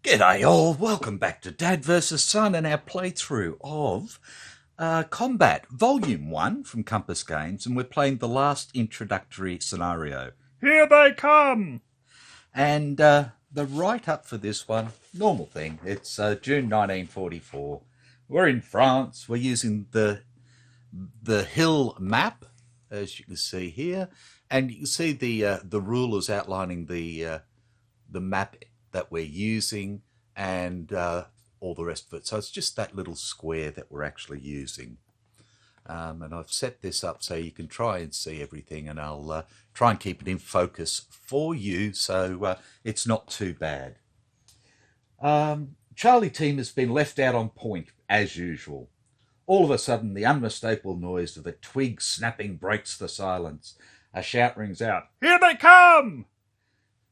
G'day all, welcome back to Dad vs Son and our playthrough of Combat Volume 1 from Compass Games, and we're playing the last introductory scenario. Here they come! And the write-up for this one, normal thing, it's June 1944. We're in France, we're using the hill map, as you can see here, and you can see the rulers outlining the map that we're using and all the rest of it. So it's just that little square that we're actually using. And I've set this up so you can try and see everything, and I'll try and keep it in focus for you so it's not too bad. Charlie team has been left out on point as usual. All of a sudden, the unmistakable noise of a twig snapping breaks the silence. A shout rings out, "Here they come!"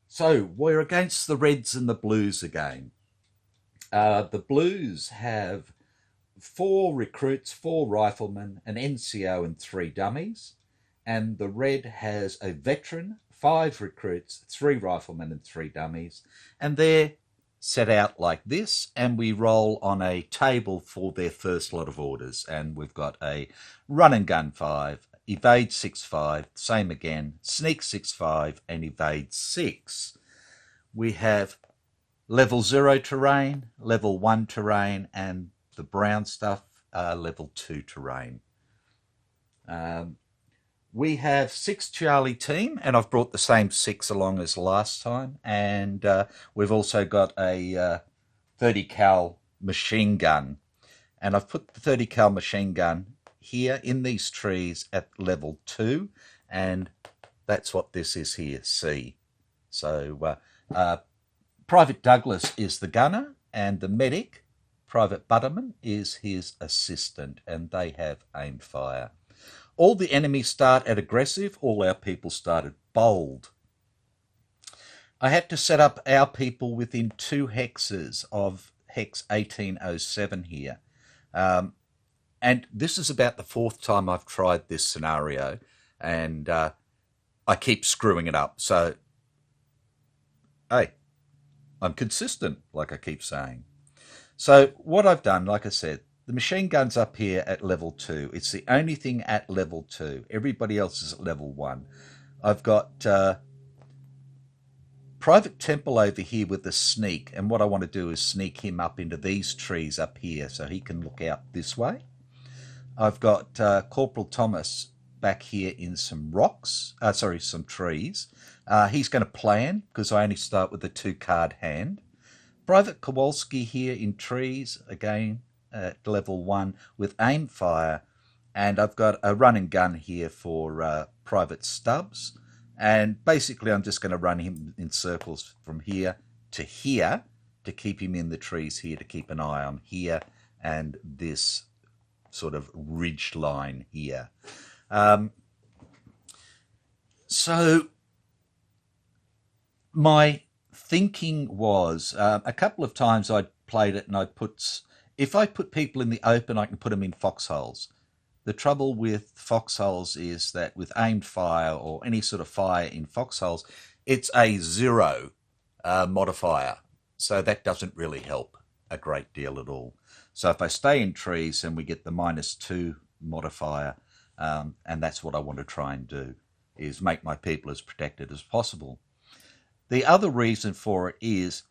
So we're against the Reds and the Blues again. The Blues have 4 recruits, 4 riflemen, an NCO and 3 dummies. And the Red has a veteran, 5 recruits, 3 riflemen and 3 dummies. And they're set out like this, and we roll on a table for their first lot of orders. And we've got a run and gun 5, evade 6-5, same again, sneak 6-5, and evade 6. We have level 0 terrain, level 1 terrain, and the brown stuff, level 2 terrain. We have 6 Charlie team, and I've brought the same 6 along as last time, and we've also got a 30 cal machine gun, and I've put the 30 cal machine gun here in these trees at level 2, and that's what this is here, C. So Private Douglas is the gunner, and the medic, Private Butterman, is his assistant, and they have aim fire. All the enemies start at aggressive, all our people start at bold. I had to set up our people within 2 hexes of hex 1807 here. And this is about the 4th time I've tried this scenario, and I keep screwing it up. So, hey, I'm consistent, like I keep saying. So what I've done, like I said, the machine gun's up here at level 2. It's the only thing at level 2. Everybody else is at level 1. I've got Private Temple over here with the sneak, and what I want to do is sneak him up into these trees up here so he can look out this way. I've got Corporal Thomas back here in some some trees. He's going to plan, because I only start with a 2-card hand. Private Kowalski here in trees, again at level 1 with aim fire. And I've got a run and gun here for Private Stubbs. And basically I'm just going to run him in circles from here to keep him in the trees here, to keep an eye on here and this sort of ridge line here. So my thinking was, a couple of times I'd played it and if I put people in the open, I can put them in foxholes. The trouble with foxholes is that with aimed fire or any sort of fire in foxholes, it's a 0 modifier. So that doesn't really help a great deal at all. So if I stay in trees, then we get the -2 modifier, and that's what I want to try and do, is make my people as protected as possible. The other reason for it is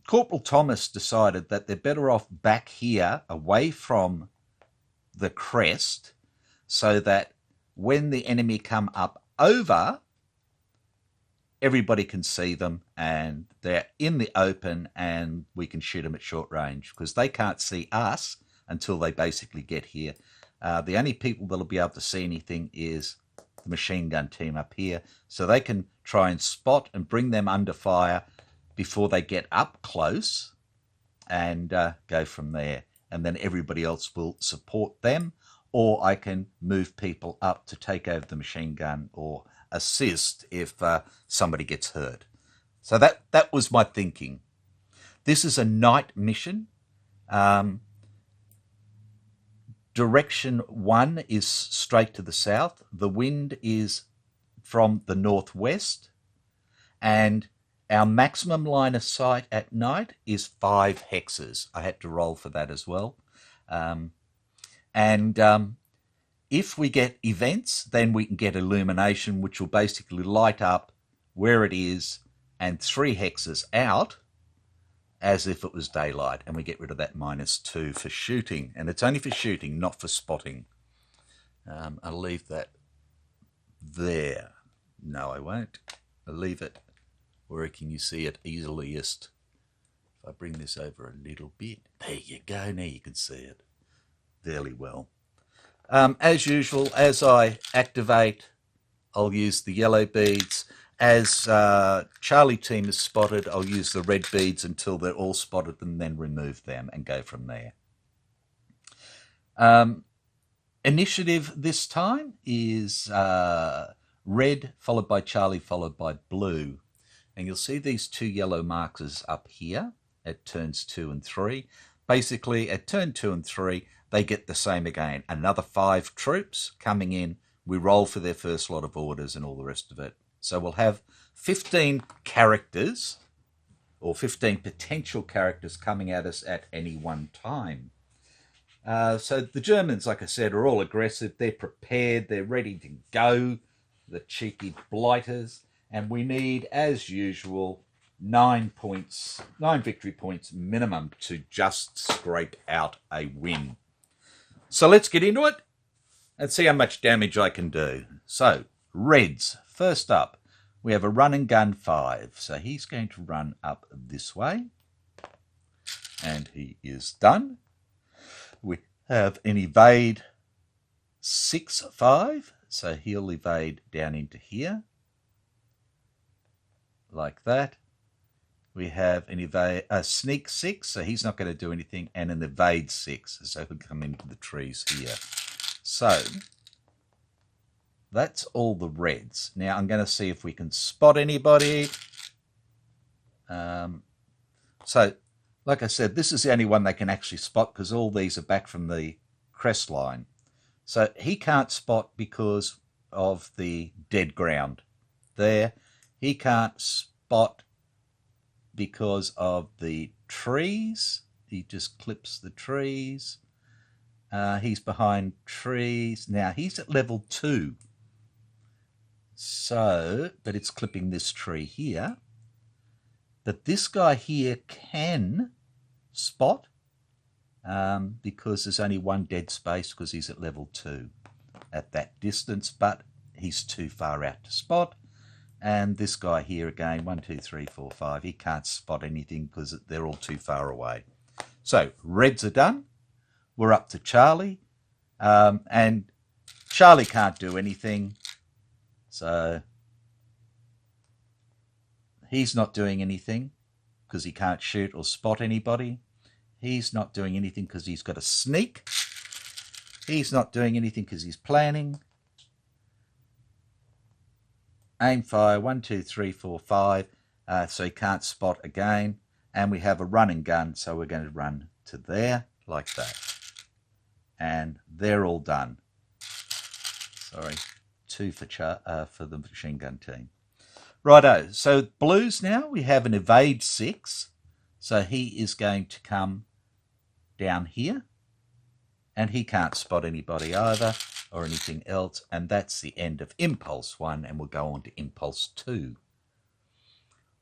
Corporal Thomas decided that they're better off back here away from the crest, so that when the enemy come up over, everybody can see them and they're in the open and we can shoot them at short range, because they can't see us until they basically get here. The only people that'll be able to see anything is the machine gun team up here, so they can try and spot and bring them under fire before they get up close, and go from there. And then everybody else will support them, or I can move people up to take over the machine gun or assist if somebody gets hurt. So that was my thinking. This is a night mission. Um, Direction 1 is straight to the south. The wind is from the northwest, and our maximum line of sight at night is 5 hexes. I had to roll for that as well. And if we get events, then we can get illumination, which will basically light up where it is and 3 hexes out as if it was daylight, and we get rid of that -2 for shooting. And it's only for shooting, not for spotting. I'll leave that there. No, I won't. I'll leave it where can you see it easiest. If I bring this over a little bit, there you go. Now you can see it fairly well. As usual, as I activate, I'll use the yellow beads. As Charlie team is spotted, I'll use the red beads until they're all spotted and then remove them and go from there. Initiative this time is red, followed by Charlie, followed by blue. And you'll see these 2 yellow markers up here at turns 2 and 3. Basically, at turn 2 and 3, they get the same again. Another 5 troops coming in. We roll for their first lot of orders and all the rest of it. So we'll have 15 characters, or 15 potential characters coming at us at any one time. So the Germans, like I said, are all aggressive. They're prepared. They're ready to go, the cheeky blighters. And we need, as usual, 9 points, 9 victory points minimum to just scrape out a win. So let's get into it and see how much damage I can do. So, Reds, first up, we have a run and gun 5. So he's going to run up this way. And he is done. We have an evade 6-5. So he'll evade down into here. Like that. We have an evade, a sneak 6, so he's not going to do anything, and an evade 6, so he'll come into the trees here. So that's all the reds. Now I'm going to see if we can spot anybody. So, like I said, this is the only one they can actually spot because all these are back from the crest line. So he can't spot because of the dead ground there. He can't spot because of the trees. He just clips the trees. He's behind trees. Now, he's at level 2. So, but it's clipping this tree here. But this guy here can spot because there's only one dead space because he's at level 2 at that distance, but he's too far out to spot. And this guy here again, 1, 2, 3, 4, 5, he can't spot anything because they're all too far away. So reds are done. We're up to Charlie. And Charlie can't do anything. So he's not doing anything because he can't shoot or spot anybody. He's not doing anything because he's got a sneak. He's not doing anything because he's planning. Aim fire, 1, 2, 3, 4, 5. So he can't spot again. And we have a run and gun, so we're going to run to there, like that. And they're all done. Sorry, 2 for the machine gun team. Righto, so blues now, we have an evade 6. So he is going to come down here. And he can't spot anybody either, or anything else, and that's the end of Impulse 1, and we'll go on to Impulse 2.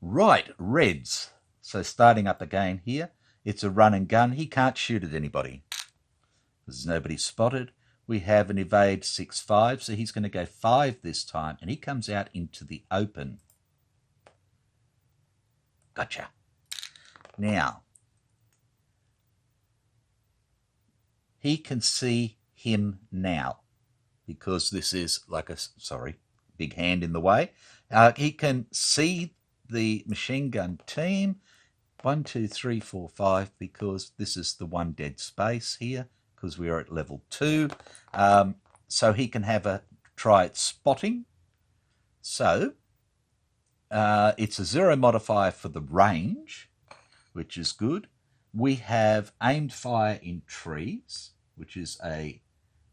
Right, reds. So starting up again here, it's a run and gun. He can't shoot at anybody. There's nobody spotted. We have an evade 6-5, so he's going to go 5 this time, and he comes out into the open. Gotcha. Now, he can see him now because this is like a, big hand in the way. He can see the machine gun team, 1, 2, 3, 4, 5, because this is the one dead space here because we are at level 2. So he can have a try at spotting. So It's a 0 modifier for the range, which is good. We have aimed fire in trees, which is a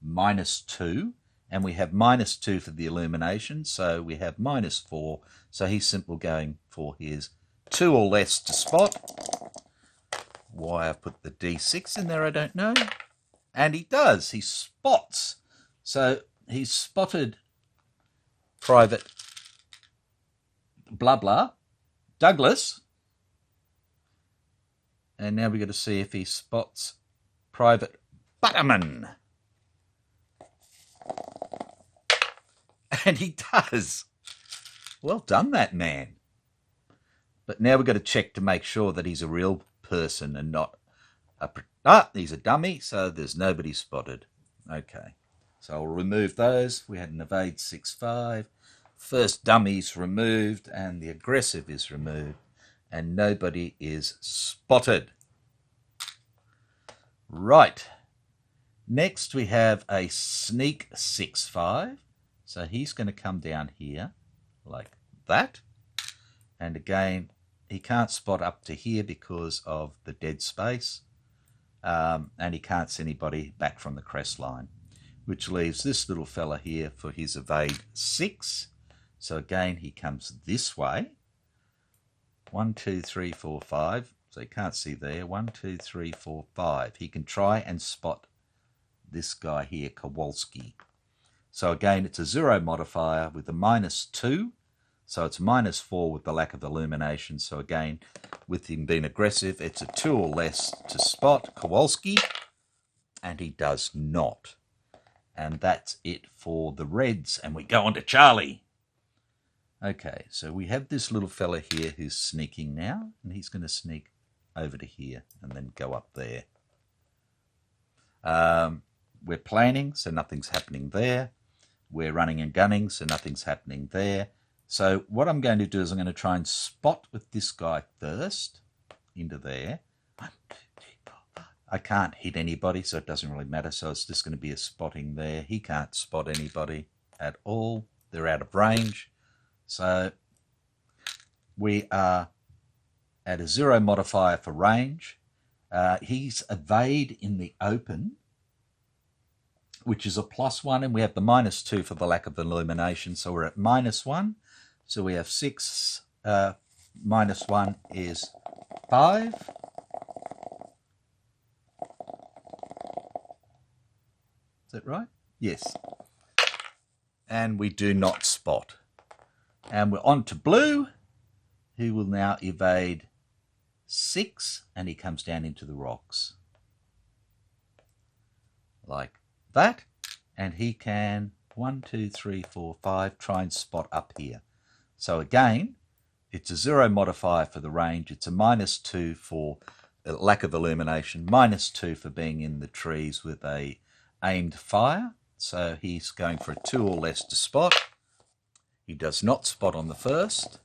-2, and we have -2 for the illumination, so we have -4. So he's simply going for his 2 or less to spot. Why I put the D6 in there, I don't know. And he does. He spots. So he's spotted Private blah blah Douglas. And now we've got to see if he spots Private Butterman. And he does. Well done, that man. But now we've got to check to make sure that he's a real person and not a... he's a dummy, so there's nobody spotted. Okay, so I'll remove those. We had an evade 6-5. First dummy's removed and the aggressive is removed. And nobody is spotted. Right. Next we have a sneak 6-5. So he's going to come down here like that. And again, he can't spot up to here because of the dead space. And he can't see anybody back from the crest line, which leaves this little fella here for his evade 6. So again, he comes this way. 1, 2, 3, 4, 5. So he can't see there. 1, 2, 3, 4, 5. He can try and spot this guy here, Kowalski. So again, it's a 0 modifier with a -2. So it's -4 with the lack of illumination. So again, with him being aggressive, it's a 2 or less to spot Kowalski. And he does not. And that's it for the Reds. And we go on to Charlie. Okay, so we have this little fella here who's sneaking now. And he's going to sneak over to here and then go up there. We're planning, so nothing's happening there. We're running and gunning, so nothing's happening there. So what I'm going to do is I'm going to try and spot with this guy first into there. 1, 2, 3, 4, 5. I can't hit anybody, so it doesn't really matter. So it's just going to be a spotting there. He can't spot anybody at all. They're out of range. So we are at a 0 modifier for range. He's evade in the open, which is a +1, and we have the -2 for the lack of illumination. So we're at -1. So we have 6 -1 is 5. Is that right? Yes. And we do not spot. And we're on to blue, who will now evade 6, and he comes down into the rocks. Like that. And he can 1, 2, 3, 4, 5 try and spot up here. So again, it's a 0 modifier for the range. It's a -2 for lack of illumination, -2 for being in the trees with a aimed fire. So he's going for a 2 or less to spot. He does not spot on the first,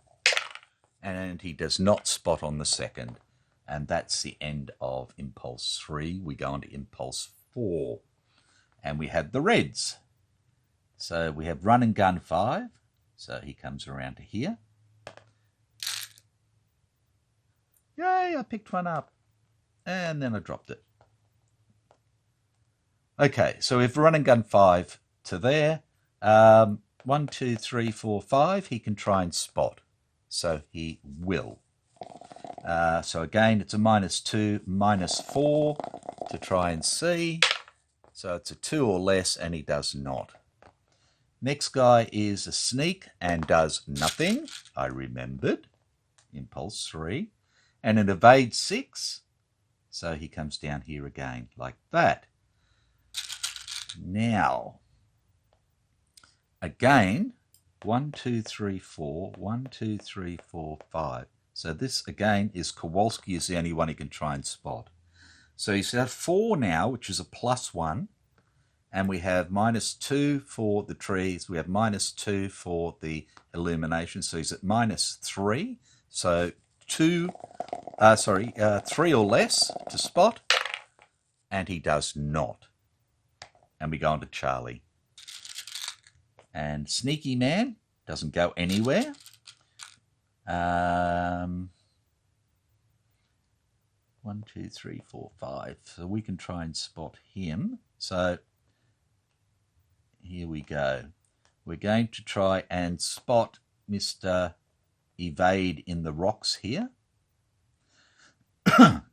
and he does not spot on the second. And that's the end of Impulse 3. We go on to Impulse 4. And we have the Reds. So we have Run and Gun 5. So he comes around to here. Yay, I picked one up. And then I dropped it. Okay, so we have Run and Gun 5 to there. 1, 2, 3, 4, 5. He can try and spot. So he will. So again, it's a -2, -4 to try and see. So it's a 2 or less, and he does not. Next guy is a sneak and does nothing. I remembered. Impulse 3. And an evade 6. So he comes down here again, like that. Now, again, 1, 2, 3, 4. 1, 2, 3, 4, 5. So this, again, is Kowalski is the only one he can try and spot. So he's at 4 now, which is a +1. And we have -2 for the trees. We have -2 for the illumination. So he's at -3. So 3 or less to spot. And he does not. And we go on to Charlie. And Sneaky Man doesn't go anywhere. 1, 2, 3, 4, 5. So we can try and spot him. So here we go. We're going to try and spot Mr. Evade in the rocks here.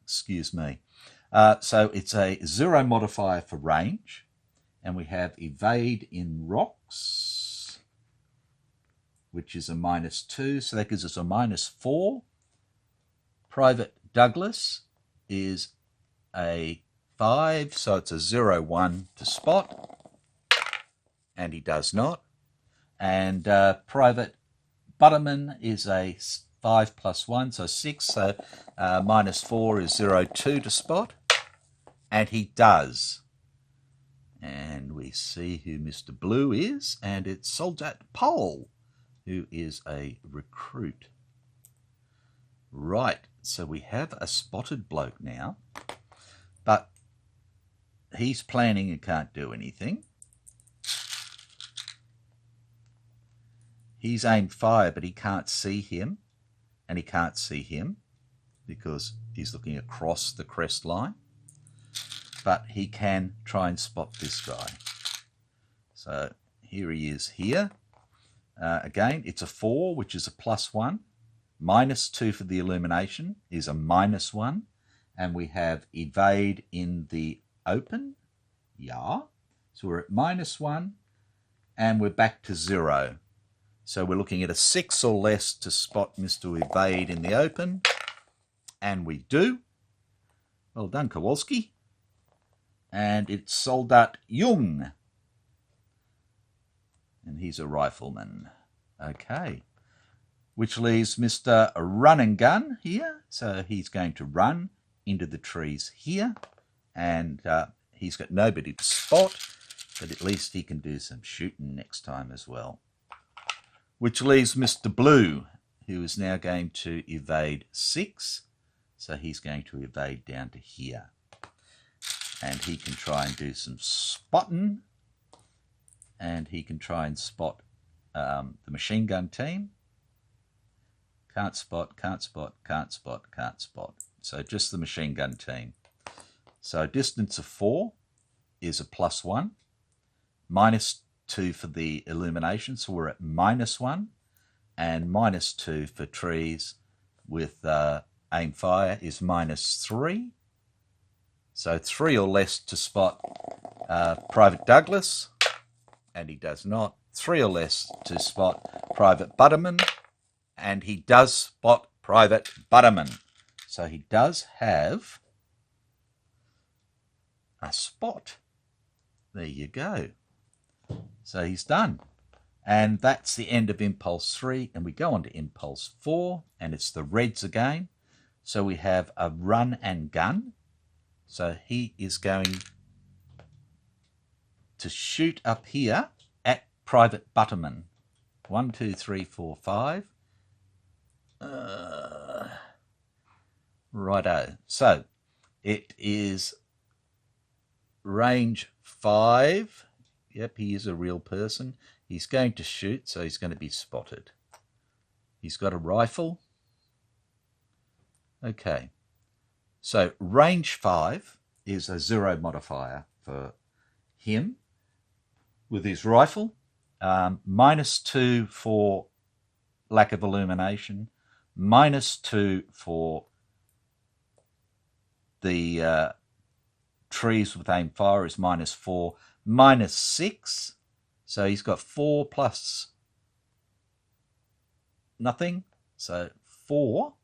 Excuse me. So it's a 0 modifier for range, and we have Evade in rocks, which is a -2, so that gives us a -4. Private Douglas is a 5, so it's a 0-1 to spot, and he does not. And Private Butterman is a 5 + 1, so 6, so -4 is 0-2 to spot, and he does. And we see who Mr. Blue is, and it's Soldat Pole, who is a recruit. Right, so we have a spotted bloke now, but he's planning and can't do anything. He's aimed fire, but he can't see him, and he can't see him because he's looking across the crest line. But he can try and spot this guy. So here he is here. Again, it's a 4, which is a +1. -2 for the illumination is a -1. And we have Evade in the open. Yeah. So we're at -1, and we're back to 0. So we're looking at a 6 or less to spot Mr. Evade in the open. And we do. Well done, Kowalski. And it's Soldat Jung. And he's a rifleman. Okay. Which leaves Mr. Run and Gun here. So he's going to run into the trees here. And he's got nobody to spot, but at least he can do some shooting next time as well. Which leaves Mr. Blue, who is now going to evade 6. So he's going to evade down to here. And he can try and do some spotting. And he can try and spot the machine gun team. Can't spot, can't spot, can't spot, can't spot. So just the machine gun team. So a distance of 4 is a +1. -2 for the illumination, so we're at -1. And -2 for trees with aim fire is -3. So 3 or less to spot Private Douglas, and he does not. 3 or less to spot Private Butterman, and he does spot Private Butterman. So he does have a spot. There you go. So he's done. And that's the end of Impulse 3, and we go on to Impulse 4, and it's the Reds again. So we have a Run and Gun. So he is going to shoot up here at Private Butterman. 1, 2, 3, 4, 5. Righto. So it is range 5. Yep, he is a real person. He's going to shoot, so he's going to be spotted. He's got a rifle. Okay. So range 5 is a 0 modifier for him with his rifle. -2 for lack of illumination. -2 for the trees with aim fire is -4. -6. So he's got 4 plus nothing. So 4.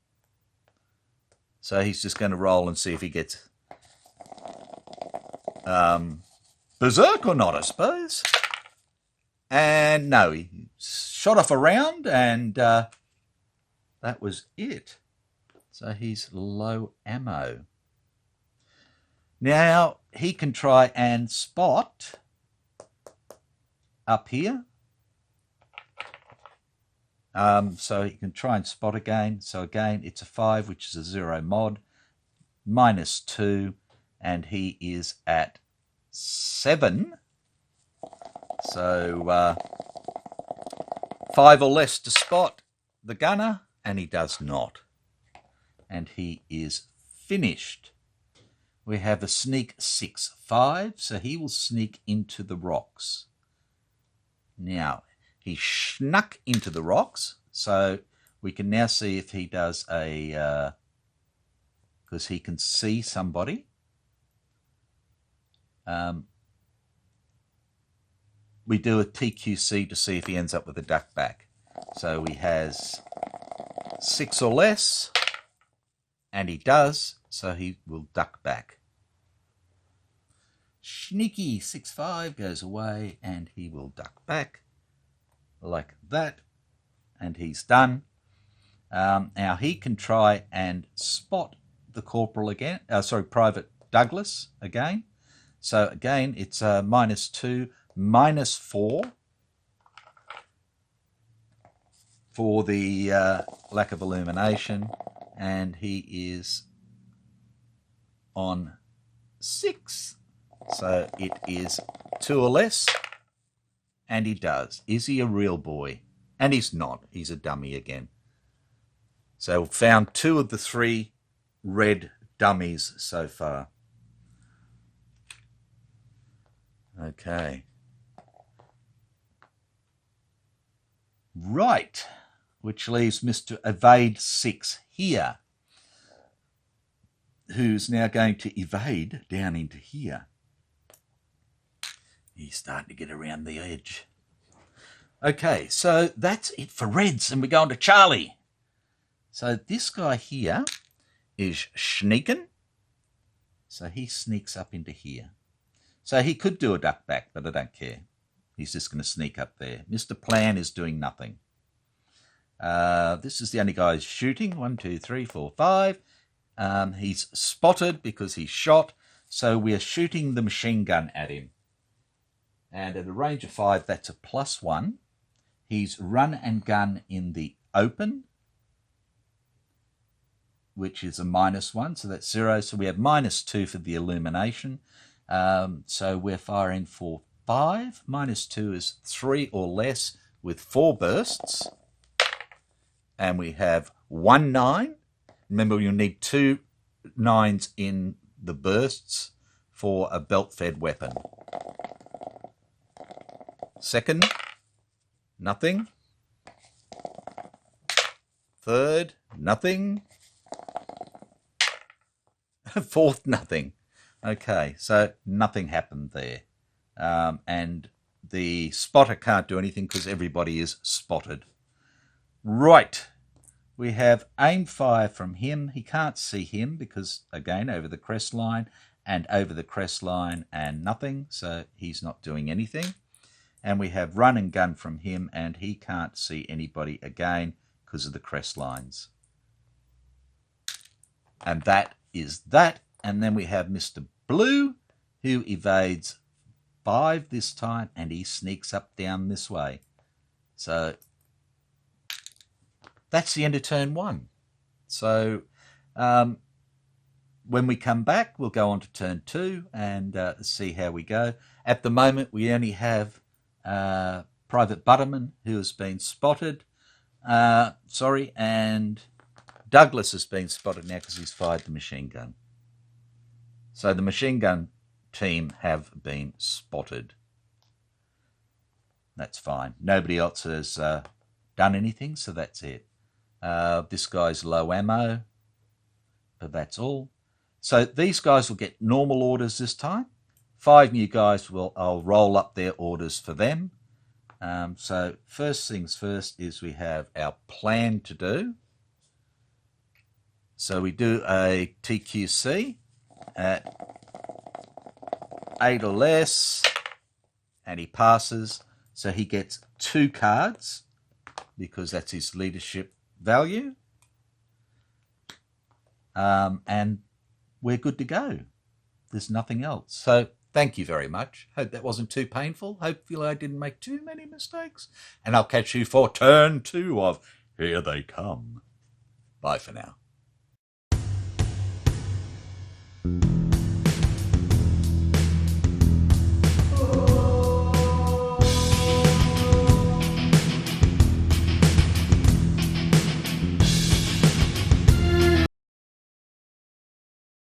So he's just going to roll and see if he gets berserk or not, I suppose. And no, he shot off a round, and that was it. So he's low ammo. Now he can try and spot up here. So he can try and spot again. So again, it's a 5, which is a 0 mod. -2, and he is at 7. So 5 or less to spot the gunner. and he does not. And he is finished. We have a sneak 6-5, so he will sneak into the rocks. Now, he snuck into the rocks, so we can now see if he does a... because he can see somebody. We do a TQC to see if he ends up with a duck back. So he has 6 or less, and he does, so he will duck back. Sneaky 6-5 goes away, and he will duck back like that, and he's done. Now he can try and spot the corporal again, Private Douglas again. So again, it's -2, -4 for the lack of illumination, and he is on 6. So it is 2 or less, and he does. Is he a real boy? And he's not. He's a dummy again. So found 2 of the 3 red dummies so far. Okay. Right. Which leaves Mr. Evade 6 here, who's now going to evade down into here. He's starting to get around the edge. Okay, so that's it for Reds, and we're going to Charlie. So this guy here is sneaking. So he sneaks up into here. So he could do a duck back, but I don't care. He's just going to sneak up there. Mr. Plan is doing nothing. This is the only guy who's shooting. 1, 2, 3, 4, 5. He's spotted because he's shot. So we're shooting the machine gun at him. And at a range of 5, that's a +1. He's run and gun in the open, which is a -1, so that's 0. So we have -2 for the illumination. So we're firing for 5. -2 is 3 or less with 4 bursts. And we have 1 9. Remember, you'll need 2 9s in the bursts for a belt-fed weapon. Second, nothing. Third, nothing. Fourth, nothing. Okay, so nothing happened there. And the spotter can't do anything because everybody is spotted. Right. We have aim fire from him. He can't see him because, again, over the crest line and over the crest line and nothing. So he's not doing anything. And we have run and gun from him, and he can't see anybody again because of the crest lines. And that is that. And then we have Mr. Blue, who evades 5 this time, and he sneaks up down this way. So that's the end of turn 1. So when we come back, we'll go on to turn 2 and see how we go. At the moment, we only have Private Butterman, who has been spotted. And Douglas has been spotted now because he's fired the machine gun. So the machine gun team have been spotted. That's fine. Nobody else has done anything, so that's it. This guy's low ammo, but that's all. So these guys will get normal orders this time. 5 new guys I'll roll up their orders for them. So first things first is we have our plan to do. So we do a TQC at 8 or less, and he passes. So he gets 2 cards because that's his leadership value. And we're good to go. There's nothing else. So thank you very much. Hope that wasn't too painful. Hopefully I didn't make too many mistakes. And I'll catch you for turn 2 of Here They Come. Bye for now.